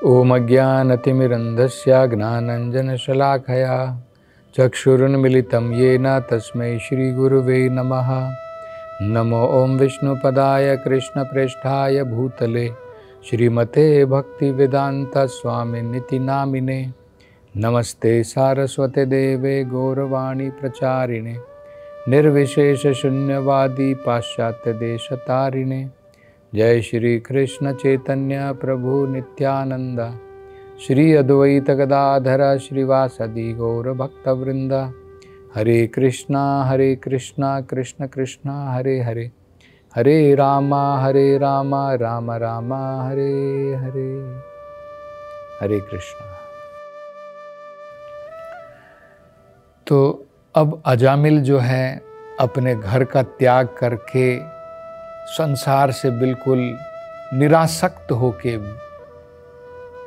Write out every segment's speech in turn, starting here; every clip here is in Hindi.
ओम अज्ञानतिमिरन्धस्य ज्ञानाञ्जनशलाकया चक्षुरुन्मिलितं येन तस्मै श्रीगुरुवे नमः। नमो ओं विष्णुपदाय कृष्णप्रेष्ठाय भूतले श्रीमते भक्तिवेदान्तस्वामिनिति नामिने। नमस्ते सारस्वते देवे गौरवाणी प्रचारिणे निर्विशेषशून्यवादी पाश्चात्यदेशतारिणे। जय श्री कृष्ण चैतन्य प्रभु नित्यानंद श्री अद्वैत गदाधर श्रीवासदि गौर भक्तवृंद। हरे कृष्णा कृष्ण कृष्णा हरे हरे, हरे राम राम राम हरे हरे। हरे कृष्णा। तो अब अजामिल जो है अपने घर का त्याग करके संसार से बिल्कुल निरासक्त होके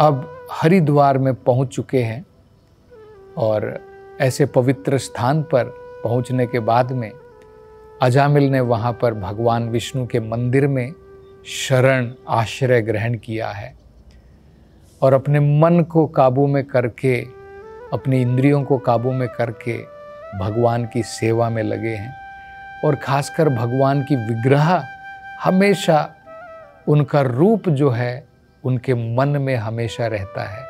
अब हरिद्वार में पहुंच चुके हैं। और ऐसे पवित्र स्थान पर पहुंचने के बाद में अजामिल ने वहां पर भगवान विष्णु के मंदिर में शरण आश्रय ग्रहण किया है और अपने मन को काबू में करके, अपनी इंद्रियों को काबू में करके भगवान की सेवा में लगे हैं। और खासकर भगवान की विग्रह हमेशा, उनका रूप जो है उनके मन में हमेशा रहता है।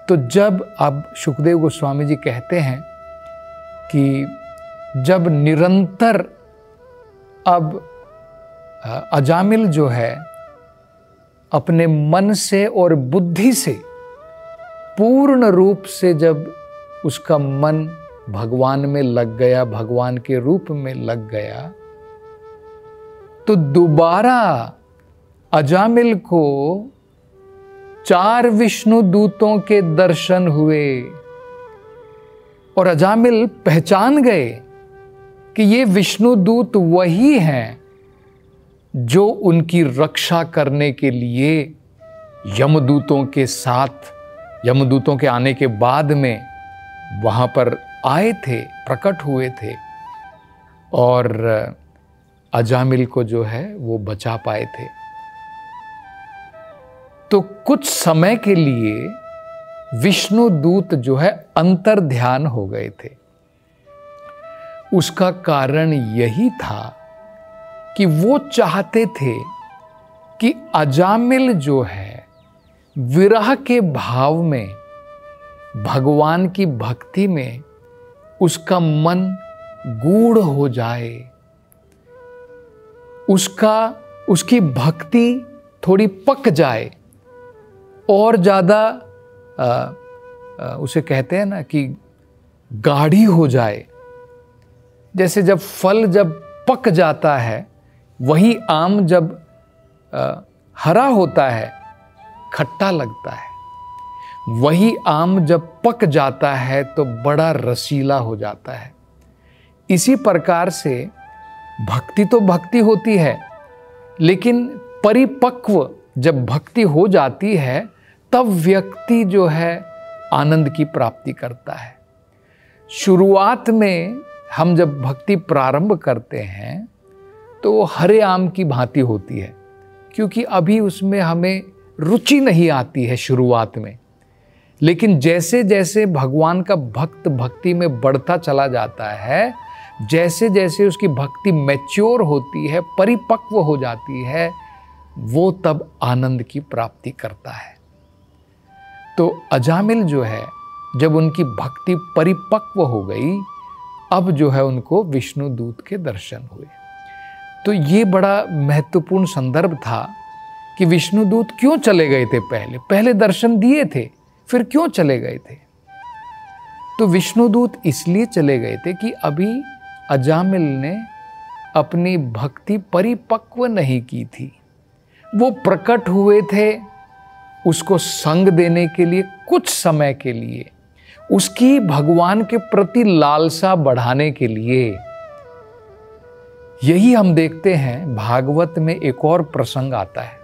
तो जब अब शुकदेव गोस्वामी जी कहते हैं कि जब निरंतर अब अजामिल जो है अपने मन से और बुद्धि से पूर्ण रूप से जब उसका मन भगवान में लग गया, भगवान के रूप में लग गया, तो दोबारा अजामिल को 4 विष्णु दूतों के दर्शन हुए और अजामिल पहचान गए कि ये विष्णु दूत वही हैं जो उनकी रक्षा करने के लिए यमदूतों के साथ, यमदूतों के आने के बाद में वहां पर आए थे, प्रकट हुए थे और अजामिल को जो है वो बचा पाए थे। तो कुछ समय के लिए विष्णु दूत जो है अंतर ध्यान हो गए थे। उसका कारण यही था कि वो चाहते थे कि अजामिल जो है विरह के भाव में, भगवान की भक्ति में उसका मन गूढ़ हो जाए, उसकी भक्ति थोड़ी पक जाए और ज़्यादा उसे कहते हैं ना कि गाढ़ी हो जाए। जैसे जब फल जब पक जाता है, वही आम जब हरा होता है खट्टा लगता है, वही आम जब पक जाता है तो बड़ा रसीला हो जाता है। इसी प्रकार से भक्ति तो भक्ति होती है, लेकिन परिपक्व जब भक्ति हो जाती है तब व्यक्ति जो है आनंद की प्राप्ति करता है। शुरुआत में हम जब भक्ति प्रारंभ करते हैं तो वो हरे आम की भांति होती है, क्योंकि अभी उसमें हमें रुचि नहीं आती है शुरुआत में। लेकिन जैसे जैसे भगवान का भक्त भक्ति में बढ़ता चला जाता है, जैसे जैसे उसकी भक्ति मैच्योर होती है, परिपक्व हो जाती है, वो तब आनंद की प्राप्ति करता है। तो अजामिल जो है जब उनकी भक्ति परिपक्व हो गई, अब जो है उनको विष्णु दूत के दर्शन हुए। तो ये बड़ा महत्वपूर्ण संदर्भ था कि विष्णु दूत क्यों चले गए थे। पहले दर्शन दिए थे, फिर क्यों चले गए थे। तो विष्णु दूत इसलिए चले गए थे कि अभी अजामिल ने अपनी भक्ति परिपक्व नहीं की थी। वो प्रकट हुए थे उसको संग देने के लिए, कुछ समय के लिए, उसकी भगवान के प्रति लालसा बढ़ाने के लिए। यही हम देखते हैं भागवत में एक और प्रसंग आता है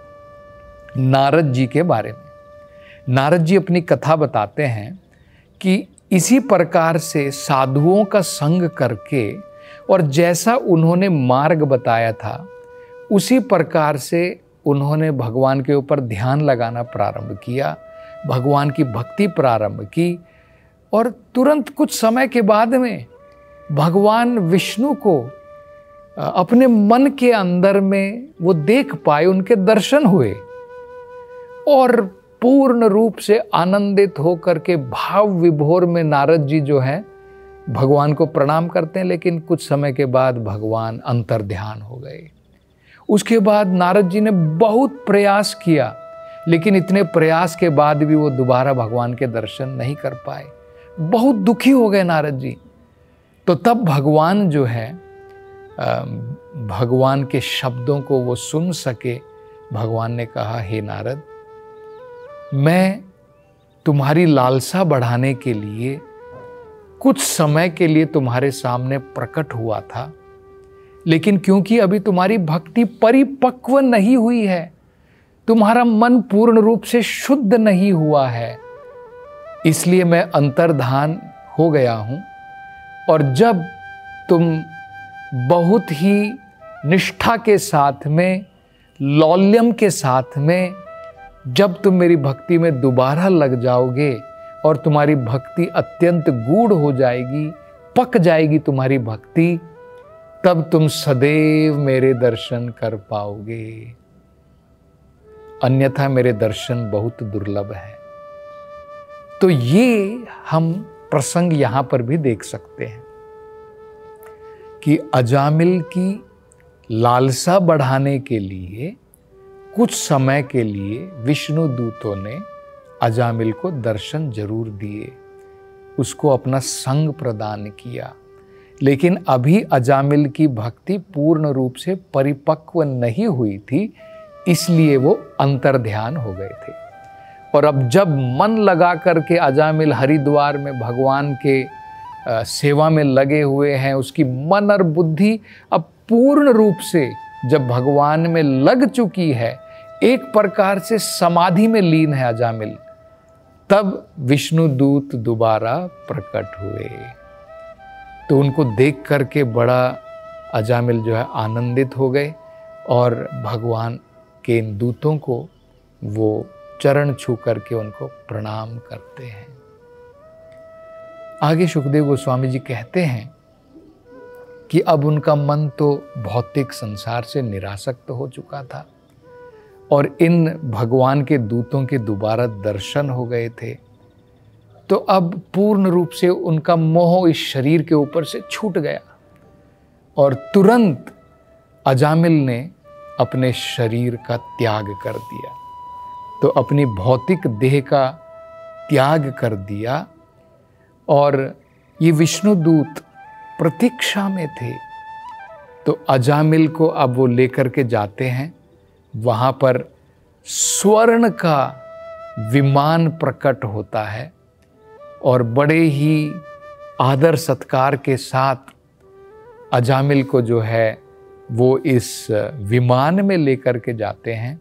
नारद जी के बारे में। नारद जी अपनी कथा बताते हैं कि इसी प्रकार से साधुओं का संग करके और जैसा उन्होंने मार्ग बताया था, उसी प्रकार से उन्होंने भगवान के ऊपर ध्यान लगाना प्रारंभ किया, भगवान की भक्ति प्रारंभ की, और तुरंत कुछ समय के बाद में भगवान विष्णु को अपने मन के अंदर में वो देख पाए, उनके दर्शन हुए, और पूर्ण रूप से आनंदित होकर के भाव विभोर में नारद जी जो हैं भगवान को प्रणाम करते हैं। लेकिन कुछ समय के बाद भगवान अंतर्ध्यान हो गए। उसके बाद नारद जी ने बहुत प्रयास किया, लेकिन इतने प्रयास के बाद भी वो दोबारा भगवान के दर्शन नहीं कर पाए। बहुत दुखी हो गए नारद जी। तो तब भगवान जो है, भगवान के शब्दों को वो सुन सके, भगवान ने कहा, हे नारद, मैं तुम्हारी लालसा बढ़ाने के लिए कुछ समय के लिए तुम्हारे सामने प्रकट हुआ था, लेकिन क्योंकि अभी तुम्हारी भक्ति परिपक्व नहीं हुई है, तुम्हारा मन पूर्ण रूप से शुद्ध नहीं हुआ है, इसलिए मैं अंतर्धान हो गया हूं। और जब तुम बहुत ही निष्ठा के साथ में, लौल्यम के साथ में, जब तुम मेरी भक्ति में दोबारा लग जाओगे और तुम्हारी भक्ति अत्यंत गूढ़ हो जाएगी, पक जाएगी तुम्हारी भक्ति, तब तुम सदैव मेरे दर्शन कर पाओगे, अन्यथा मेरे दर्शन बहुत दुर्लभ है। तो ये हम प्रसंग यहां पर भी देख सकते हैं कि अजामिल की लालसा बढ़ाने के लिए कुछ समय के लिए विष्णु दूतों ने अजामिल को दर्शन जरूर दिए, उसको अपना संग प्रदान किया, लेकिन अभी अजामिल की भक्ति पूर्ण रूप से परिपक्व नहीं हुई थी, इसलिए वो अंतर्ध्यान हो गए थे। और अब जब मन लगा करके अजामिल हरिद्वार में भगवान के सेवा में लगे हुए हैं, उसकी मन और बुद्धि अब पूर्ण रूप से जब भगवान में लग चुकी है, एक प्रकार से समाधि में लीन है अजामिल, तब विष्णु दूत दोबारा प्रकट हुए। तो उनको देख करके बड़ा अजामिल जो है आनंदित हो गए और भगवान के इन दूतों को वो चरण छू करके उनको प्रणाम करते हैं। आगे सुखदेव गोस्वामी जी कहते हैं कि अब उनका मन तो भौतिक संसार से निरासक्त हो चुका था और इन भगवान के दूतों के दोबारा दर्शन हो गए थे, तो अब पूर्ण रूप से उनका मोह इस शरीर के ऊपर से छूट गया और तुरंत अजामिल ने अपने शरीर का त्याग कर दिया। तो अपनी भौतिक देह का त्याग कर दिया और ये विष्णुदूत प्रतीक्षा में थे। तो अजामिल को अब वो लेकर के जाते हैं, वहाँ पर स्वर्ण का विमान प्रकट होता है और बड़े ही आदर सत्कार के साथ अजामिल को जो है वो इस विमान में लेकर के जाते हैं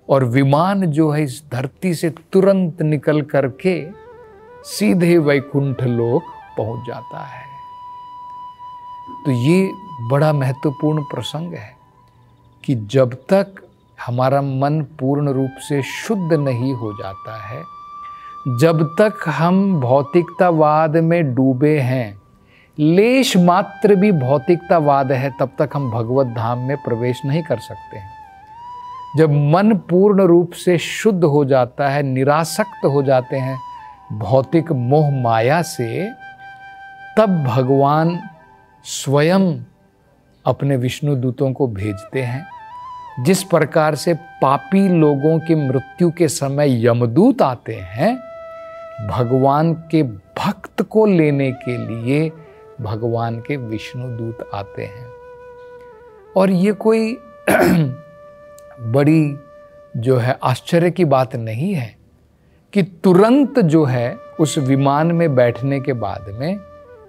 और विमान जो है इस धरती से तुरंत निकल करके सीधे वैकुंठ लोक पहुंच जाता है। तो ये बड़ा महत्वपूर्ण प्रसंग है कि जब तक हमारा मन पूर्ण रूप से शुद्ध नहीं हो जाता है, जब तक हम भौतिकतावाद में डूबे हैं, लेश मात्र भी भौतिकतावाद है, तब तक हम भगवत धाम में प्रवेश नहीं कर सकते हैं। जब मन पूर्ण रूप से शुद्ध हो जाता है, निरासक्त हो जाते हैं भौतिक मोह माया से, तब भगवान स्वयं अपने विष्णु दूतों को भेजते हैं। जिस प्रकार से पापी लोगों की मृत्यु के समय यमदूत आते हैं, भगवान के भक्त को लेने के लिए भगवान के विष्णु दूत आते हैं। और ये कोई बड़ी जो है आश्चर्य की बात नहीं है कि तुरंत जो है उस विमान में बैठने के बाद में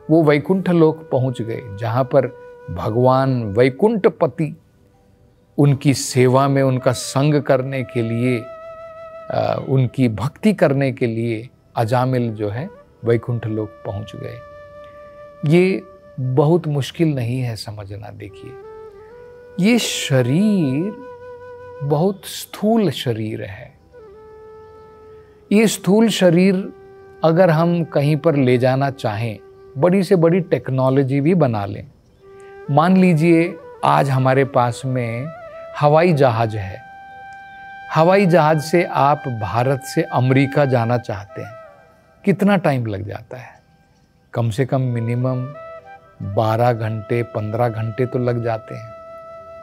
वो वैकुंठ लोक पहुंच गए, जहां पर भगवान वैकुंठपति उनकी सेवा में उनका संग करने के लिए, उनकी भक्ति करने के लिए अजामिल जो है वैकुंठ लोक पहुंच गए। ये बहुत मुश्किल नहीं है समझना। देखिए, ये शरीर बहुत स्थूल शरीर है। ये स्थूल शरीर अगर हम कहीं पर ले जाना चाहें, बड़ी से बड़ी टेक्नोलॉजी भी बना लें, मान लीजिए आज हमारे पास में हवाई जहाज है, हवाई जहाज से आप भारत से अमेरिका जाना चाहते हैं, कितना टाइम लग जाता है? कम से कम मिनिमम 12 घंटे 15 घंटे तो लग जाते हैं।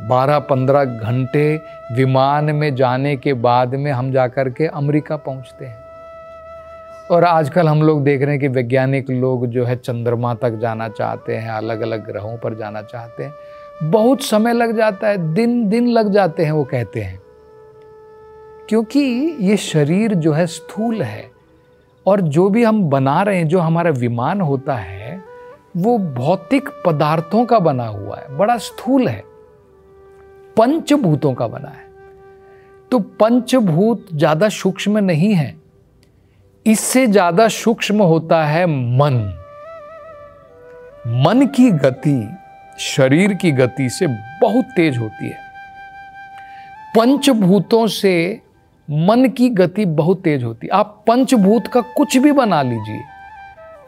12-15 घंटे विमान में जाने के बाद में हम जाकर के अमेरिका पहुंचते हैं। और आजकल हम लोग देख रहे हैं कि वैज्ञानिक लोग जो है चंद्रमा तक जाना चाहते हैं, अलग अलग ग्रहों पर जाना चाहते हैं। बहुत समय लग जाता है, दिन दिन लग जाते हैं वो कहते हैं, क्योंकि ये शरीर जो है स्थूल है। और जो भी हम बना रहे हैं, जो हमारा विमान होता है, वो भौतिक पदार्थों का बना हुआ है, बड़ा स्थूल है, पंचभूतों का बना है। तो पंचभूत ज्यादा सूक्ष्म नहीं है, इससे ज्यादा सूक्ष्म होता है मन। मन की गति शरीर की गति से बहुत तेज होती है। पंचभूतों से मन की गति बहुत तेज होती है। आप पंचभूत का कुछ भी बना लीजिए,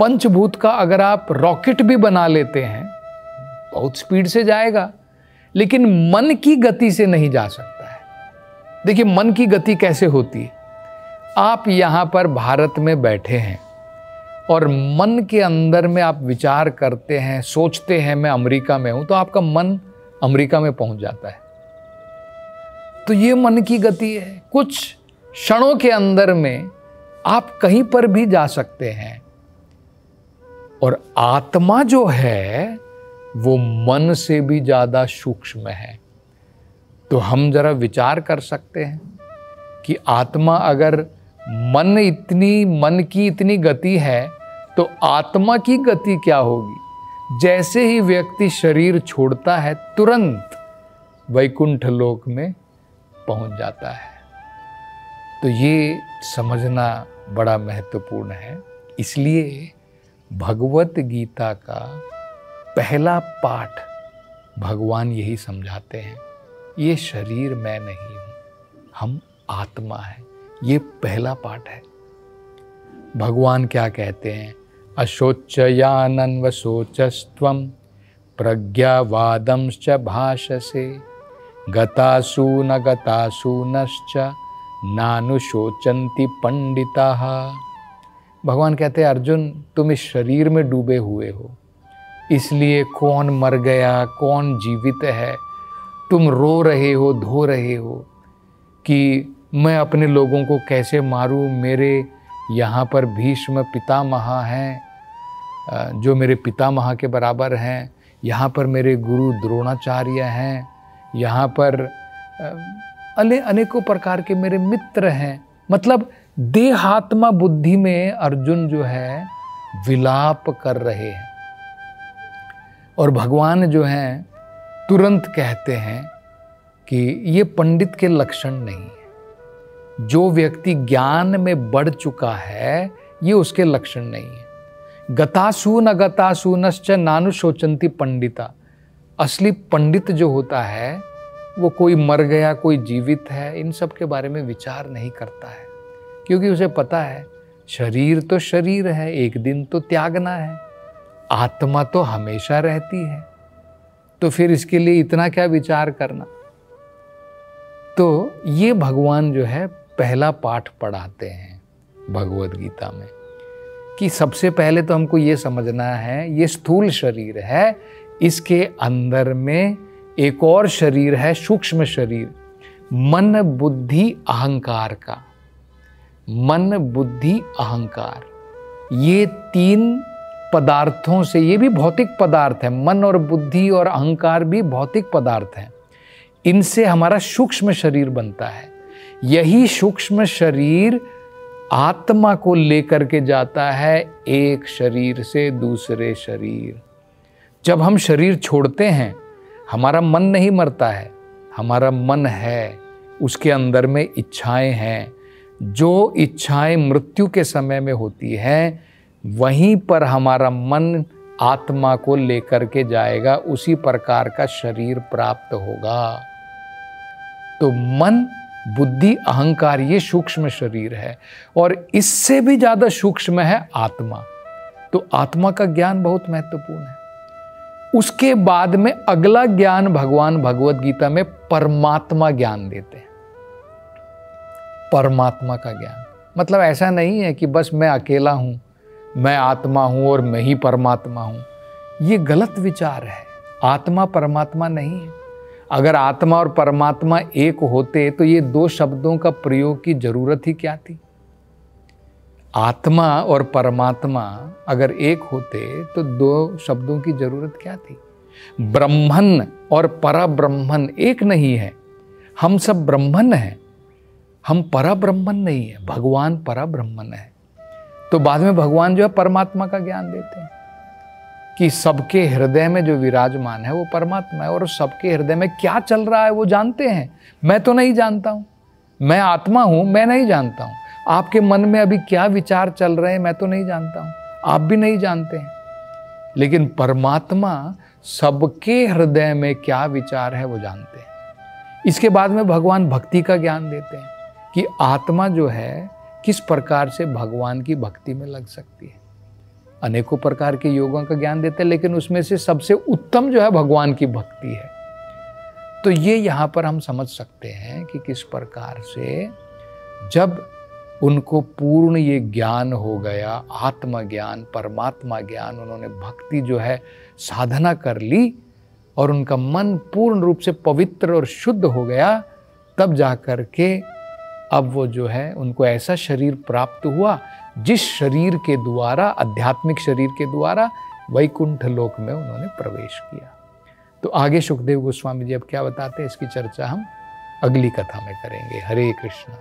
पंचभूत का अगर आप रॉकेट भी बना लेते हैं, बहुत स्पीड से जाएगा, लेकिन मन की गति से नहीं जा सकता है। देखिए मन की गति कैसे होती है। आप यहाँ पर भारत में बैठे हैं और मन के अंदर में आप विचार करते हैं, सोचते हैं मैं अमेरिका में हूं, तो आपका मन अमेरिका में पहुंच जाता है। तो ये मन की गति है। कुछ क्षणों के अंदर में आप कहीं पर भी जा सकते हैं। और आत्मा जो है वो मन से भी ज्यादा सूक्ष्म है। तो हम जरा विचार कर सकते हैं कि आत्मा अगर मन की इतनी गति है, तो आत्मा की गति क्या होगी। जैसे ही व्यक्ति शरीर छोड़ता है, तुरंत वैकुंठ लोक में पहुंच जाता है। तो ये समझना बड़ा महत्वपूर्ण है। इसलिए भगवत गीता का पहला पाठ भगवान यही समझाते हैं, ये शरीर मैं नहीं हूं, हम आत्मा है। ये पहला पाठ है। भगवान क्या कहते हैं, अशोचयानन्वशोचस्त्वं प्रज्ञावादंश्च भाषसे गतासु न गतासु नश्च नानुशोचन्ति पंडिताः। भगवान कहते हैं अर्जुन, तुम इस शरीर में डूबे हुए हो, इसलिए कौन मर गया कौन जीवित है तुम रो रहे हो, धो रहे हो कि मैं अपने लोगों को कैसे मारूं। मेरे यहाँ पर भीष्म पितामह हैं जो मेरे पितामह के बराबर हैं, यहाँ पर मेरे गुरु द्रोणाचार्य हैं, यहाँ पर अनेकों प्रकार के मेरे मित्र हैं। मतलब देहात्मा बुद्धि में अर्जुन जो है विलाप कर रहे हैं। और भगवान जो हैं तुरंत कहते हैं कि ये पंडित के लक्षण नहीं है। जो व्यक्ति ज्ञान में बढ़ चुका है, ये उसके लक्षण नहीं है। गतासु न गतासु नश्च नानुशोचन्ति पंडिता। असली पंडित जो होता है वो कोई मर गया कोई जीवित है, इन सब के बारे में विचार नहीं करता है, क्योंकि उसे पता है शरीर तो शरीर है, एक दिन तो त्यागना है, आत्मा तो हमेशा रहती है। तो फिर इसके लिए इतना क्या विचार करना। तो ये भगवान जो है पहला पाठ पढ़ाते हैं भगवद गीता में कि सबसे पहले तो हमको ये समझना है, ये स्थूल शरीर है, इसके अंदर में एक और शरीर है, सूक्ष्म शरीर, मन बुद्धि अहंकार का। मन बुद्धि अहंकार, ये तीन पदार्थों से, ये भी भौतिक पदार्थ है, मन और बुद्धि और अहंकार भी भौतिक पदार्थ हैं। इनसे हमारा सूक्ष्म शरीर बनता है। यही सूक्ष्म शरीर आत्मा को लेकर के जाता है एक शरीर से दूसरे शरीर। जब हम शरीर छोड़ते हैं, हमारा मन नहीं मरता है, हमारा मन है, उसके अंदर में इच्छाएं हैं। जो इच्छाएं मृत्यु के समय में होती हैं, वहीं पर हमारा मन आत्मा को लेकर के जाएगा, उसी प्रकार का शरीर प्राप्त होगा। तो मन, बुद्धि, अहंकार ये सूक्ष्म शरीर है और इससे भी ज्यादा सूक्ष्म है आत्मा। तो आत्मा का ज्ञान बहुत महत्वपूर्ण है। उसके बाद में अगला ज्ञान भगवान भगवत गीता में परमात्मा ज्ञान देते हैं। परमात्मा का ज्ञान मतलब ऐसा नहीं है कि बस मैं अकेला हूं, मैं आत्मा हूं और मैं ही परमात्मा हूं। ये गलत विचार है। आत्मा परमात्मा नहीं है। अगर आत्मा और परमात्मा एक होते तो ये दो शब्दों का प्रयोग की जरूरत ही क्या थी। आत्मा और परमात्मा अगर एक होते तो दो शब्दों की जरूरत क्या थी। ब्रह्मन और परब्रह्मन एक नहीं है। हम सब ब्रह्मन हैं, हम परब्रह्मन नहीं है। भगवान परब्रह्मन है। तो बाद में भगवान जो है परमात्मा का ज्ञान देते हैं कि सबके हृदय में जो विराजमान है वो परमात्मा है और सबके हृदय में क्या चल रहा है वो जानते हैं। मैं तो नहीं जानता हूं, मैं आत्मा हूं, मैं नहीं जानता हूं। आपके मन में अभी क्या विचार चल रहे हैं मैं तो नहीं जानता हूं, आप भी नहीं जानते हैं। लेकिन परमात्मा सबके हृदय में क्या विचार है वो जानते हैं। इसके बाद में भगवान भक्ति का ज्ञान देते हैं कि आत्मा जो है किस प्रकार से भगवान की भक्ति में लग सकती है। अनेकों प्रकार के योगों का ज्ञान देते हैं, लेकिन उसमें से सबसे उत्तम जो है भगवान की भक्ति है। तो ये यहाँ पर हम समझ सकते हैं कि किस प्रकार से जब उनको पूर्ण ये ज्ञान हो गया, आत्मज्ञान, परमात्मा ज्ञान, उन्होंने भक्ति जो है साधना कर ली और उनका मन पूर्ण रूप से पवित्र और शुद्ध हो गया, तब जाकर के अब वो जो है उनको ऐसा शरीर प्राप्त हुआ जिस शरीर के द्वारा, आध्यात्मिक शरीर के द्वारा वैकुंठ लोक में उन्होंने प्रवेश किया। तो आगे सुखदेव गोस्वामी जी अब क्या बताते हैं, इसकी चर्चा हम अगली कथा में करेंगे। हरे कृष्ण।